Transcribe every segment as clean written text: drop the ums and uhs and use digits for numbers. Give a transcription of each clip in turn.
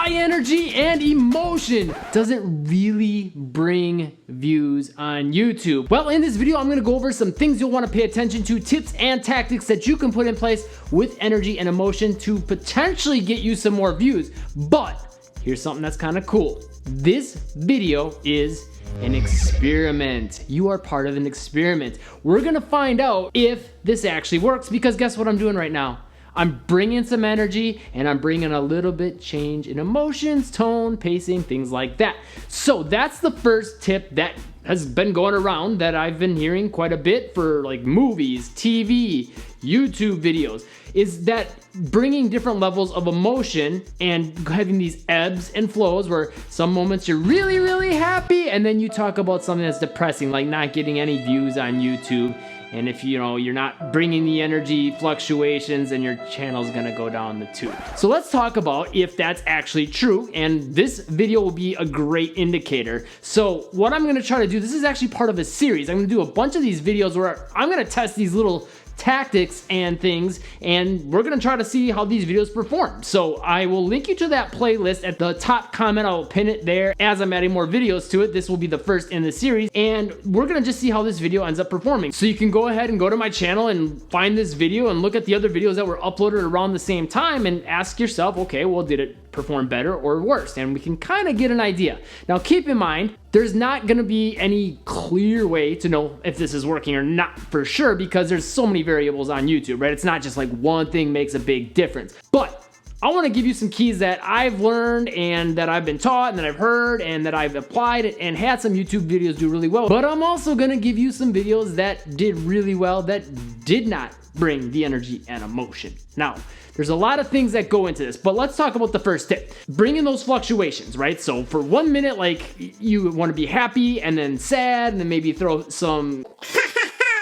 high energy and emotion doesn't really bring views on YouTube? Well, in this video, I'm gonna go over some things you'll wanna pay attention to, tips and tactics that you can put in place with energy and emotion to potentially get you some more views. But here's something that's kind of cool. This video is an experiment. You are part of an experiment. We're gonna find out if this actually works, because guess what I'm doing right now? I'm bringing some energy and I'm bringing a little bit change in emotions, tone, pacing, things like that. So that's the first tip that has been going around that I've been hearing quite a bit for like movies, TV, YouTube videos, is that bringing different levels of emotion and having these ebbs and flows where some moments you're really, really happy and then you talk about something that's depressing, like not getting any views on YouTube. And if you're not bringing the energy fluctuations, then your channel's gonna go down the tube. So let's talk about if that's actually true, and this video will be a great indicator. So what I'm gonna try to do, this is actually part of a series. I'm gonna do a bunch of these videos where I'm gonna test these little tactics and things, and we're gonna try to see how these videos perform. So I will link you to that playlist at the top comment. I'll pin it there as I'm adding more videos to it. This will be the first in the series, and we're gonna just see how this video ends up performing. So you can go ahead and go to my channel and find this video and look at the other videos that were uploaded around the same time and ask yourself, okay, well, did it perform better or worse? And we can kind of get an idea. Now keep in mind, there's not gonna be any clear way to know if this is working or not for sure, because there's so many variables on YouTube, right? It's not just like one thing makes a big difference. But I wanna give you some keys that I've learned and that I've been taught and that I've heard and that I've applied and had some YouTube videos do really well. But I'm also gonna give you some videos that did really well that did not bring the energy and emotion. Now, there's a lot of things that go into this, but let's talk about the first tip. Bring in those fluctuations, right? So for 1 minute, like you want to be happy and then sad and then maybe throw some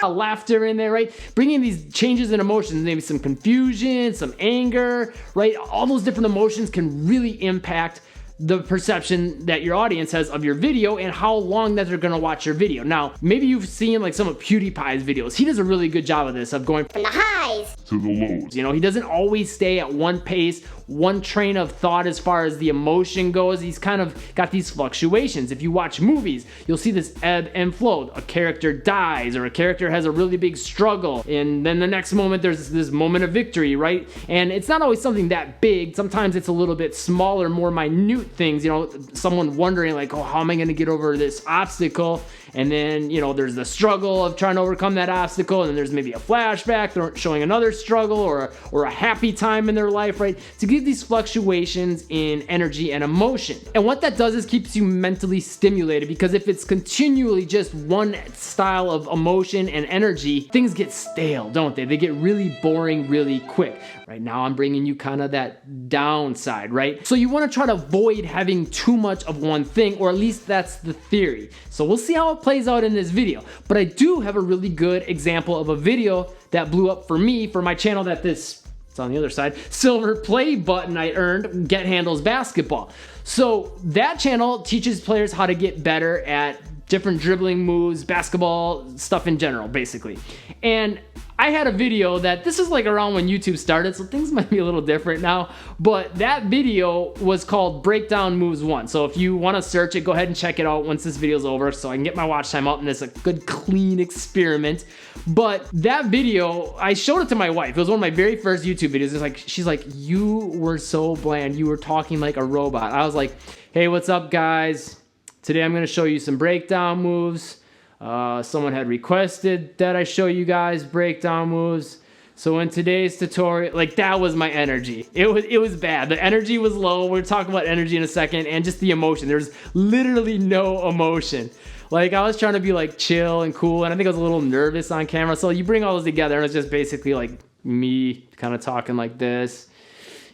laughter in there, right? Bringing these changes in emotions, maybe some confusion, some anger, right? All those different emotions can really impact the perception that your audience has of your video and how long that they're gonna watch your video. Now, maybe you've seen like some of PewDiePie's videos. He does a really good job of this, of going from the highs to the lows. He doesn't always stay at one pace, one train of thought as far as the emotion goes. He's kind of got these fluctuations. If you watch movies, you'll see this ebb and flow. A character dies or a character has a really big struggle, and then the next moment there's this moment of victory, right? And it's not always something that big. Sometimes it's a little bit smaller, more minute things, someone wondering like, oh, how am I gonna get over this obstacle? And then, there's the struggle of trying to overcome that obstacle, and then there's maybe a flashback showing another struggle or a happy time in their life, right? To give these fluctuations in energy and emotion. And what that does is keeps you mentally stimulated, because if it's continually just one style of emotion and energy, things get stale, don't they? They get really boring really quick. Right now I'm bringing you kind of that downside, right? So you want to try to avoid having too much of one thing, or at least that's the theory. So we'll see how it plays out in this video. But I do have a really good example of a video that blew up for me, for my channel, that it's on the other side, silver play button I earned, Get Handles Basketball. So that channel teaches players how to get better at different dribbling moves, basketball stuff in general, basically. And I had a video that, this is like around when YouTube started, so things might be a little different now, but that video was called Breakdown Moves 1. So if you want to search it, go ahead and check it out once this video's over so I can get my watch time up and it's a good clean experiment. But that video, I showed it to my wife. It was one of my very first YouTube videos. It's like, she's like, you were so bland. You were talking like a robot. I was like, hey, what's up guys? Today I'm gonna show you some breakdown moves. Someone had requested that I show you guys breakdown moves. So in today's tutorial, like, that was my energy. It was bad. The energy was low. We're talking about energy in a second, and just the emotion. There's literally no emotion. Like, I was trying to be like chill and cool, and I think I was a little nervous on camera. So you bring all those together, and it's just basically like me kind of talking like this.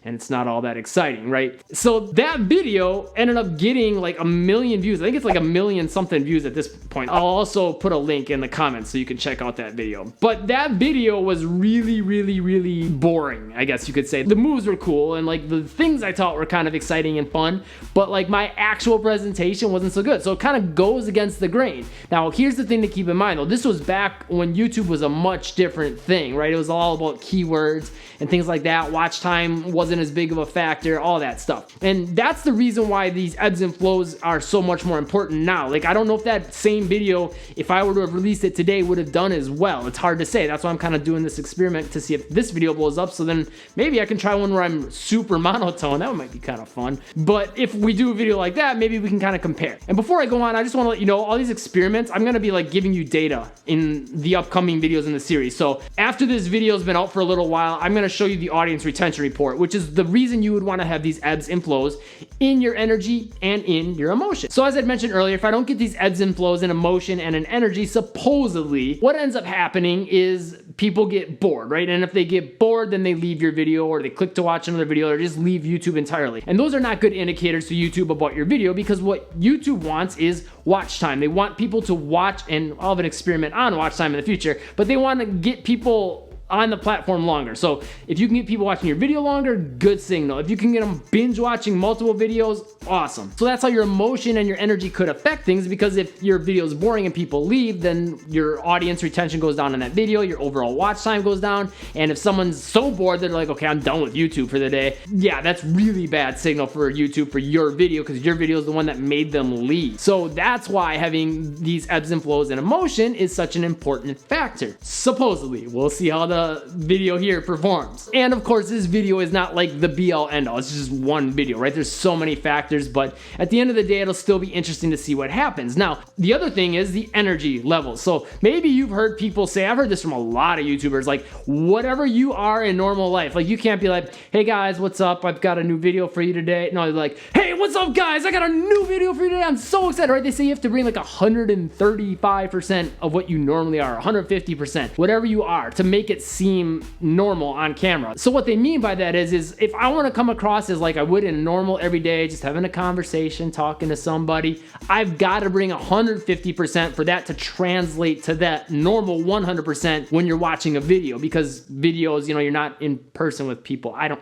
And it's not all that exciting, right? So that video ended up getting like 1 million views. I think it's like 1 million something views at this point. I'll also put a link in the comments so you can check out that video. But that video was really, really, really boring, I guess you could say. The moves were cool and like the things I taught were kind of exciting and fun, but like my actual presentation wasn't so good. So it kind of goes against the grain. Now, here's the thing to keep in mind though. This was back when YouTube was a much different thing, right? It was all about keywords and things like that. Watch time wasn't wasn't as big of a factor, all that stuff. And that's the reason why these ebbs and flows are so much more important now. Like, I don't know if that same video, if I were to have released it today, would have done as well. It's hard to say. That's why I'm kind of doing this experiment to see if this video blows up, so then maybe I can try one where I'm super monotone. That might be kind of fun. But if we do a video like that, maybe we can kind of compare. And before I go on, I just want to let you know, all these experiments, I'm going to be like giving you data in the upcoming videos in the series. So after this video has been out for a little while, I'm going to show you the audience retention report, which is the reason you would want to have these ebbs and flows in your energy and in your emotion. So as I mentioned earlier, if I don't get these ebbs and flows in emotion and in energy, supposedly what ends up happening is people get bored, right? And if they get bored, then they leave your video, or they click to watch another video, or just leave YouTube entirely. And those are not good indicators to YouTube about your video, because what YouTube wants is watch time. They want people to watch, and I'll have an experiment on watch time in the future, but they want to get people on the platform longer. So if you can get people watching your video longer, good signal. If you can get them binge watching multiple videos, awesome. So that's how your emotion and your energy could affect things, because if your video is boring and people leave, then your audience retention goes down in that video, your overall watch time goes down, and if someone's so bored they're like, okay, I'm done with YouTube for the day, yeah, that's really bad signal for YouTube for your video, because your video is the one that made them leave. So that's why having these ebbs and flows in emotion is such an important factor. Supposedly. We'll see how the video here performs. And of course, this video is not like the be all end all. It's just one video, right? There's so many factors, but at the end of the day, it'll still be interesting to see what happens. Now, the other thing is the energy levels. So maybe you've heard people say, I've heard this from a lot of YouTubers, like, whatever you are in normal life, like, you can't be like, hey guys, what's up? I've got a new video for you today. No, they're like, hey, what's up guys? I got a new video for you today. I'm so excited, right? They say you have to bring like 135% of what you normally are, 150%, whatever you are, to make it seem normal on camera. So what they mean by that is if I want to come across as like I would in a normal everyday, just having a conversation, talking to somebody, I've got to bring 150% for that to translate to that normal 100% when you're watching a video, because videos, you know, you're not in person with people. I don't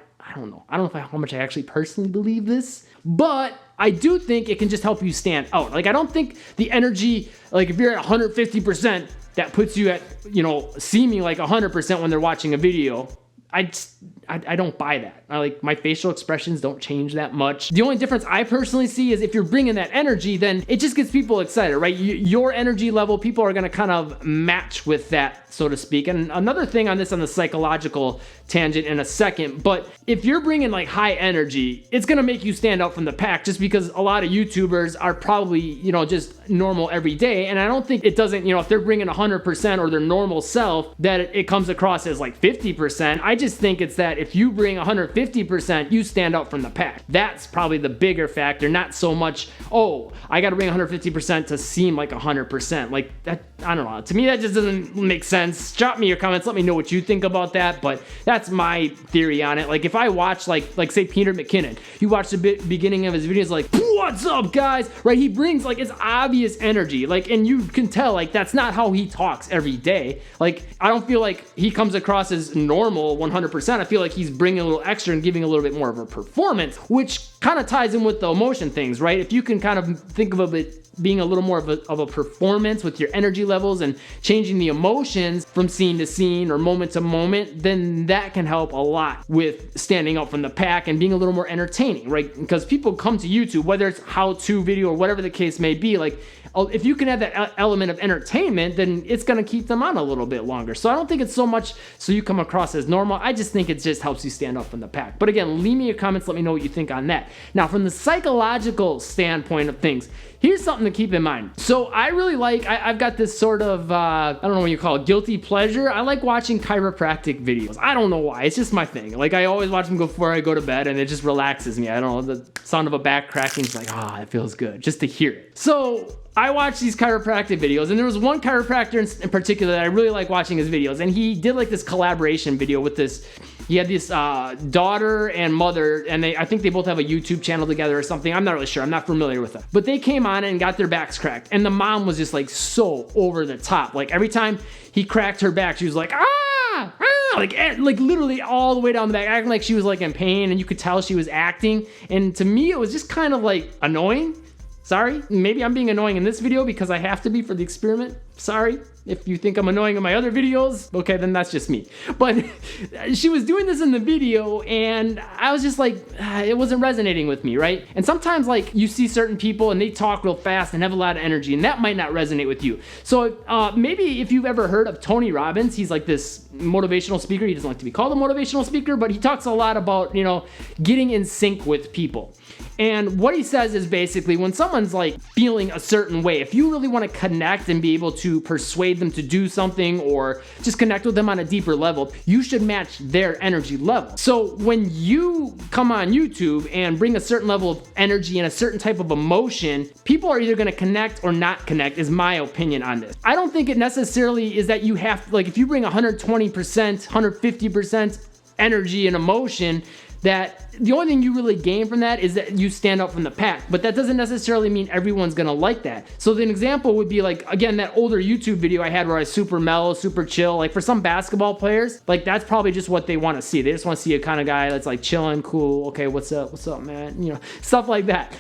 know. I don't know how much I actually personally believe this, but I do think it can just help you stand out. Like, I don't think the energy, like if you're at 150%, that puts you at, you know, seeming like 100% when they're watching a video. I don't buy that. Like, my facial expressions don't change that much. The only difference I personally see is if you're bringing that energy, then it just gets people excited, right? Your energy level, people are going to kind of match with that, so to speak. And another thing on this, on the psychological tangent in a second, but if you're bringing like high energy, it's going to make you stand out from the pack, just because a lot of YouTubers are probably, you know, just normal every day. And I don't think it doesn't, you know, if they're bringing 100% or their normal self, that it comes across as like 50%. I just think it's that if you bring 150%, you stand out from the pack. That's probably the bigger factor, not so much, oh, I got to bring 150% to seem like 100%. Like, that, I don't know. To me, that just doesn't make sense. Drop me your comments. Let me know what you think about that. But that's my theory on it. Like, if I watch, like say Peter McKinnon, you watch the beginning of his videos, like, what's up, guys? Right? He brings like it's obvious energy. Like, and you can tell, like, that's not how he talks every day. Like, I don't feel like he comes across as normal 100%. I feel like he's bringing a little extra and giving a little bit more of a performance, which kind of ties in with the emotion things, right? If you can kind of think of it being a little more of a performance with your energy levels and changing the emotions from scene to scene or moment to moment, then that can help a lot with standing out from the pack and being a little more entertaining, right? Because people come to YouTube, whether it's how-to video or whatever the case may be, like, if you can add that element of entertainment, then it's going to keep them on a little bit longer. So I don't think it's so much so you come across as normal. I just think it just helps you stand out from the pack. But again, leave me your comments. Let me know what you think on that. Now, from the psychological standpoint of things, here's something to keep in mind. So I really like, I've got this sort of, I don't know what you call it, guilty pleasure. I like watching chiropractic videos. I don't know why. It's just my thing. Like, I always watch them before I go to bed, and it just relaxes me. I don't know, the sound of a back cracking is like, it feels good just to hear it. So I watch these chiropractic videos, and there was one chiropractor in particular that I really like watching his videos, and he did like this collaboration video with this, he had this daughter and mother, and I think they both have a YouTube channel together or something. I'm not really sure. I'm not familiar with them. But they came on and got their backs cracked, and the mom was just like so over the top. Like, every time he cracked her back, she was like, like literally all the way down the back, acting like she was like in pain, and you could tell she was acting. And to me, it was just kind of like annoying. Sorry, maybe I'm being annoying in this video because I have to be for the experiment. Sorry. If you think I'm annoying in my other videos, okay, then that's just me. But she was doing this in the video and I was just like, it wasn't resonating with me, right? And sometimes like you see certain people and they talk real fast and have a lot of energy, and that might not resonate with you. So maybe if you've ever heard of Tony Robbins, he's like this motivational speaker. He doesn't like to be called a motivational speaker, but he talks a lot about, you know, getting in sync with people. And what he says is basically when someone's like feeling a certain way, if you really want to connect and be able to persuade them to do something or just connect with them on a deeper level, you should match their energy level. So when you come on YouTube and bring a certain level of energy and a certain type of emotion, people are either going to connect or not connect, is my opinion on this. I don't think it necessarily is that you have to, like, if you bring 120%, 150% energy and emotion, that the only thing you really gain from that is that you stand out from the pack. But that doesn't necessarily mean everyone's gonna like that. So an example would be like, again, that older YouTube video I had where I was super mellow, super chill. Like for some basketball players, like that's probably just what they want to see. They just want to see a kind of guy that's like chilling, cool, okay, what's up, man? You know, stuff like that.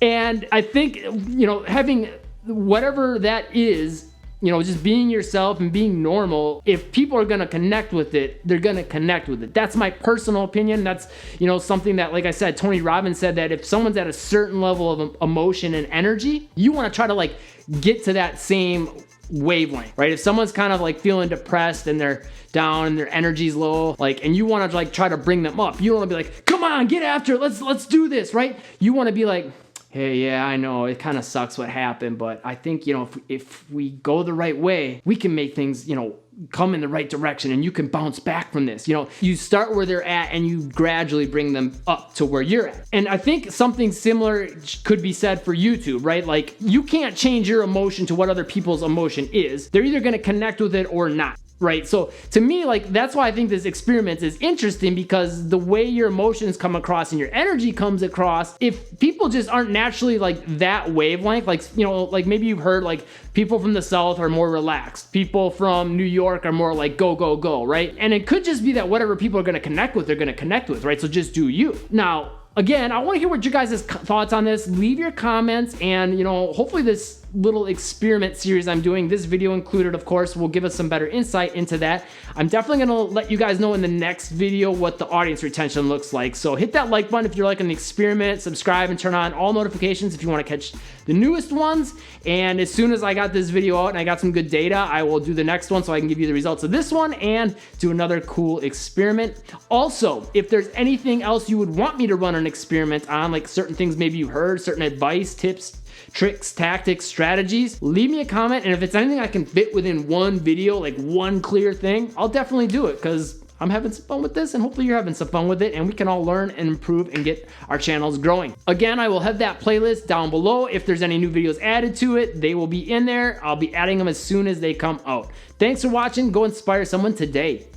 And I think, you know, having whatever that is, you know, just being yourself and being normal, if people are going to connect with it, they're going to connect with it. That's my personal opinion. That's, you know, something that, like I said, Tony Robbins said that if someone's at a certain level of emotion and energy, you want to try to like get to that same wavelength, right? If someone's kind of like feeling depressed and they're down and their energy's low, like, and you want to like try to bring them up, you don't want to be like, come on, get after it. Let's do this, right? You want to be like, hey, yeah, I know it kind of sucks what happened, but I think, you know, if we go the right way, we can make things, you know, come in the right direction and you can bounce back from this. You know, you start where they're at and you gradually bring them up to where you're at. And I think something similar could be said for YouTube, right? Like you can't change your emotion to what other people's emotion is. They're either going to connect with it or not. Right. So to me, like, that's why I think this experiment is interesting, because the way your emotions come across and your energy comes across, if people just aren't naturally like that wavelength, like, you know, like maybe you've heard like people from the South are more relaxed. People from New York are more like go, go, go. Right. And it could just be that whatever people are going to connect with, they're going to connect with. Right. So just do you. Now, again, I want to hear what your guys' thoughts on this. Leave your comments, and, you know, hopefully this little experiment series I'm doing, this video included, of course, will give us some better insight into that. I'm definitely going to let you guys know in the next video what the audience retention looks like. So hit that like button if you're liking the experiment, subscribe, and turn on all notifications if you want to catch the newest ones. And as soon as I got this video out and I got some good data, I will do the next one so I can give you the results of this one and do another cool experiment. Also, if there's anything else you would want me to run an experiment on, like certain things maybe you heard, certain advice, tips, tricks, tactics, strategies, leave me a comment. And if it's anything I can fit within one video, like one clear thing, I'll definitely do it, because I'm having some fun with this, and hopefully you're having some fun with it, and we can all learn and improve and get our channels growing. Again, I will have that playlist down below. If there's any new videos added to it, they will be in there. I'll be adding them as soon as they come out. Thanks for watching. Go inspire someone today.